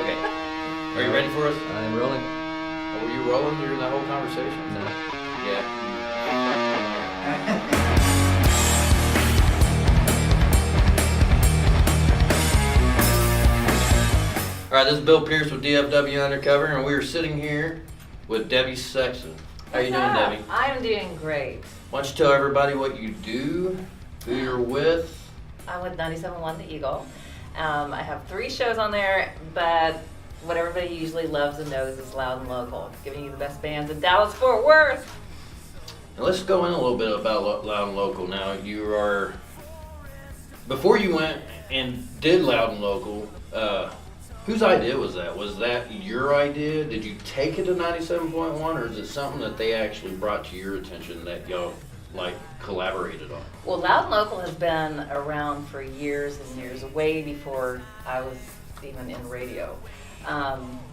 Okay. Are you ready for us? I'm rolling. Were you rolling during that whole conversation? No. Yeah. All right, this is Bill Pierce with DFW Undercover, and we are sitting here with Debbie Sexxton. How you doing, Debbie? I'm doing great. Why don't you tell everybody what you do, who you're with? I'm with 97.1 The Eagle. I have 3 shows on there, but what everybody usually loves and knows is Loud and Local, giving you the best bands in Dallas-Fort Worth. Now let's go in a little bit about Loud and Local. Now you are, before you went and did Loud and Local, whose idea was that? Was that your idea? Did you take it to 97.1, or is it something that they actually brought to your attention that y'all collaborated on? Well, Loud and Local has been around for years and years, way before I was even in radio.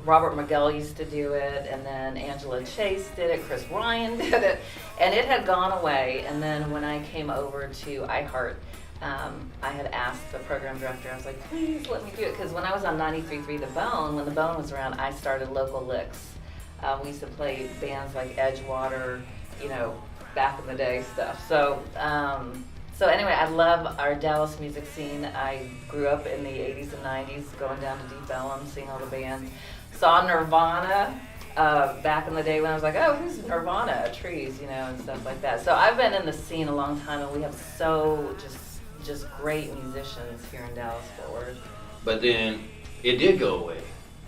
Robert Miguel used to do it, and then Angela Chase did it, Chris Ryan did it, and it had gone away. And then when I came over to iHeart, I had asked the program director, I was like, please let me do it, because when I was on 93.3 The Bone, when The Bone was around, I started Local Licks. We used to play bands like Edgewater, back in the day stuff. So anyway, I love our Dallas music scene. I grew up in the 80s and 90s, going down to Deep Ellum, seeing all the bands. Saw Nirvana back in the day when I was like, oh, who's Nirvana? Trees, and stuff like that. So I've been in the scene a long time, and we have so just great musicians here in Dallas-Fort Worth. But then it did go away,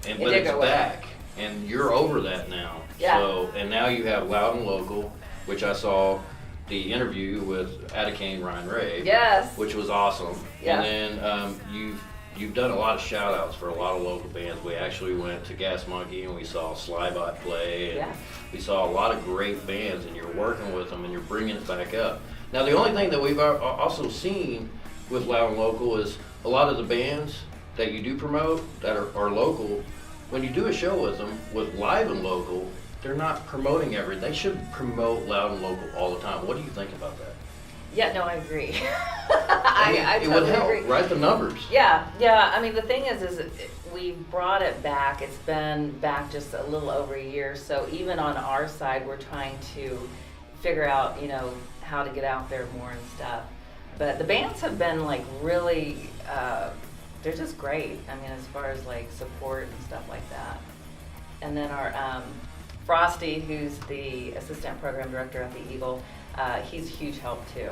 but it's back, and you're over that now. Yeah. So, and now you have Loud and Local, which I saw the interview with Atticane Ryan Ray. Yes. Which was awesome. Yeah. And then you've done a lot of shout outs for a lot of local bands. We actually went to Gas Monkey and we saw Slybot play, and we saw a lot of great bands, and you're working with them and you're bringing it back up. Now the only thing that we've also seen with Loud and Local is a lot of the bands that you do promote that are local, when you do a show with them, with Live and Local, they're not promoting everything. They should promote Loud and Local all the time. What do you think about that? Yeah, no, I agree. I totally it would help, agree. right? The numbers. Yeah. I mean, the thing is we brought it back. It's been back just a little over a year. So even on our side, we're trying to figure out, how to get out there more and stuff. But the bands have been really, they're just great. I mean, as far as support and stuff like that. And then our Frosty, who's the assistant program director at the Eagle, he's a huge help too.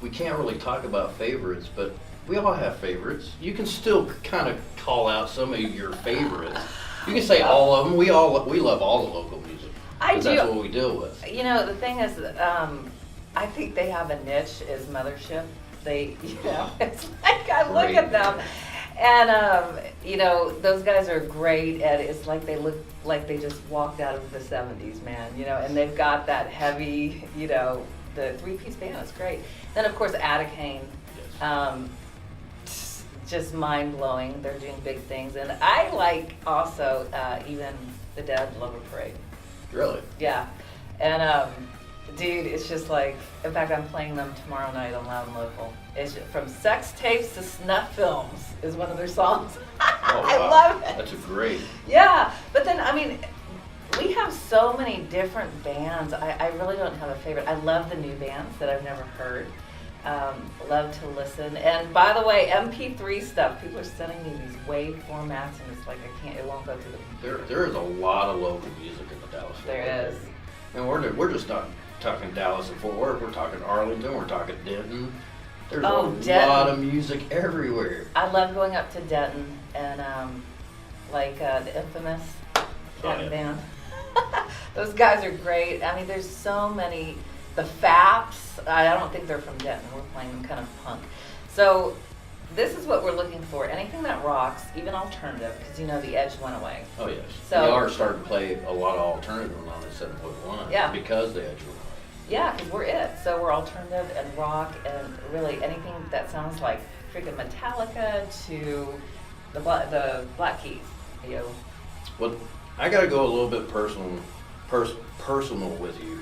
We can't really talk about favorites, but we all have favorites. You can still kind of call out some of your favorites. You can say all of them. We love all the local music. I do. That's what we deal with. The thing is, I think they have a niche is Mothership. They, it's like I look at them, and those guys are great, and it's like they look like they just walked out of the 70s, man. And they've got that heavy, the 3-piece band. It's great. Then of course Atticane, just mind blowing. They're doing big things, and I like also even the Dead Lover Parade. Really? Yeah, and dude, it's just in fact, I'm playing them tomorrow night on Loud and Local. It's from Sex Tapes to Snuff Films is one of their songs. Oh, wow. I love it. That's a great. Yeah, but then, we have so many different bands. I really don't have a favorite. I love the new bands that I've never heard. Love to listen. And by the way, MP3 stuff, people are sending me these WAV formats, and it's it won't go through the computer. There is a lot of local music in the Dallas. There is. And we're just not talking Dallas and Fort Worth. We're talking Arlington. We're talking Denton. There's Denton. Lot of music everywhere. I love going up to Denton and the infamous Denton band. Those guys are great. I mean, there's so many. The Faps, I don't think they're from Denton. We're playing them kind of punk. So this is what we're looking for. Anything that rocks, even alternative, because the Edge went away. Oh yes. So we are starting to play a lot of alternative on the 7.1. Yeah. Because the Edge went away. Yeah, because we're it. So we're alternative and rock and really anything that sounds like freaking Metallica to the Black Keys. Well, I got to go a little bit personal with you.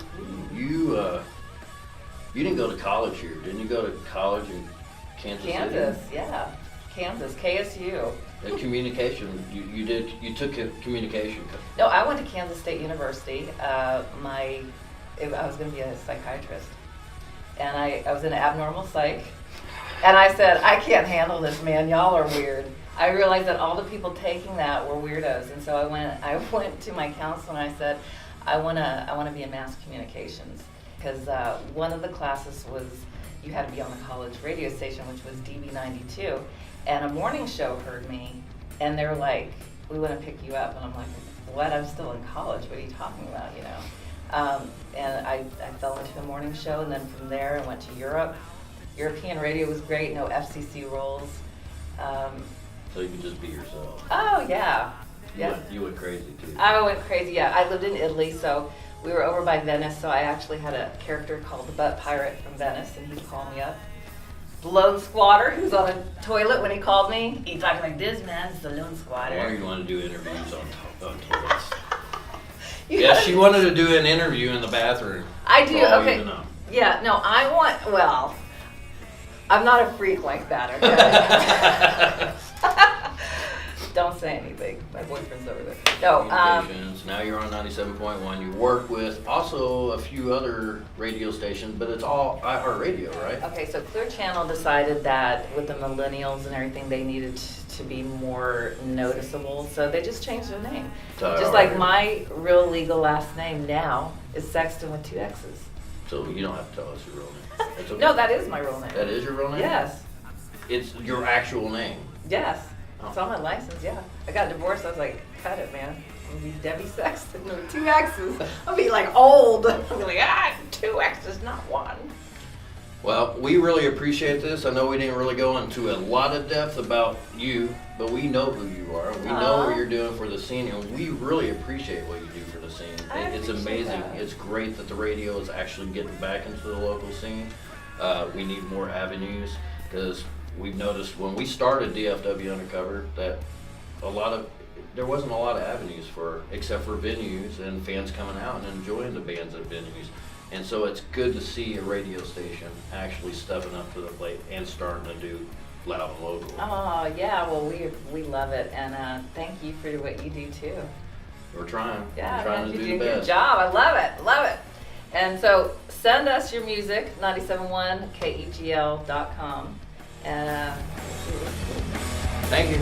You didn't go to college here, didn't you? Go to college in Kansas City? Yeah. Kansas, KSU. You took a communication. No, I went to Kansas State University. I was going to be a psychiatrist. And I was in abnormal psych. And I said, I can't handle this, man. Y'all are weird. I realized that all the people taking that were weirdos. And so I went to my counselor and I said, I want to be in mass communications. Because one of the classes was you had to be on the college radio station, which was DB92. And a morning show heard me, and they're like, we want to pick you up. And I'm like, what? I'm still in college. What are you talking about, you know? And I fell into the morning show, and then from there I went to Europe. European radio was great, no FCC rules. So you could just be yourself. Oh, yeah. Yeah. You went crazy, too. I went crazy, yeah. I lived in Italy, so we were over by Venice, so I actually had a character called the Butt Pirate from Venice, and he'd call me up. The lone squatter who's on a toilet when he called me. He talked like this, man. It's the lone squatter. Why do you want to do interviews on toilets? Yeah, she wanted to do an interview in the bathroom. I do, okay. Yeah, no, I'm not a freak like that, okay? Don't say anything. My boyfriend's over there. No. Now you're on 97.1. You work with also a few other radio stations, but it's all iHeartRadio, right? Okay, so Clear Channel decided that with the millennials and everything, they needed to be more noticeable, so they just changed their name. Just like my real legal last name now is Sexxton with 2 X's. So you don't have to tell us your real name. It's okay. No, that is my real name. That is your real name? Yes. It's your actual name? Yes. It's on my license, yeah. I got divorced, I was like, cut it, man. I'm gonna be Debbie Sexxton with 2 X's. I'll be like old. I'll be like, 2 X's, not 1. Well, we really appreciate this. I know we didn't really go into a lot of depth about you, but we know who you are. We know what you're doing for the scene, and we really appreciate what you do for the scene. It's amazing. That. It's great that the radio is actually getting back into the local scene. We need more avenues, because we've noticed when we started DFW Undercover that there wasn't a lot of avenues except for venues and fans coming out and enjoying the bands at venues. And so it's good to see a radio station actually stepping up to the plate and starting to do loud and local. Oh, yeah, well, we love it, and thank you for what you do, too. We're trying. Yeah, We're trying man, to you're do doing the a good best. job. I love it. And so send us your music, 971kegl.com. And Thank you.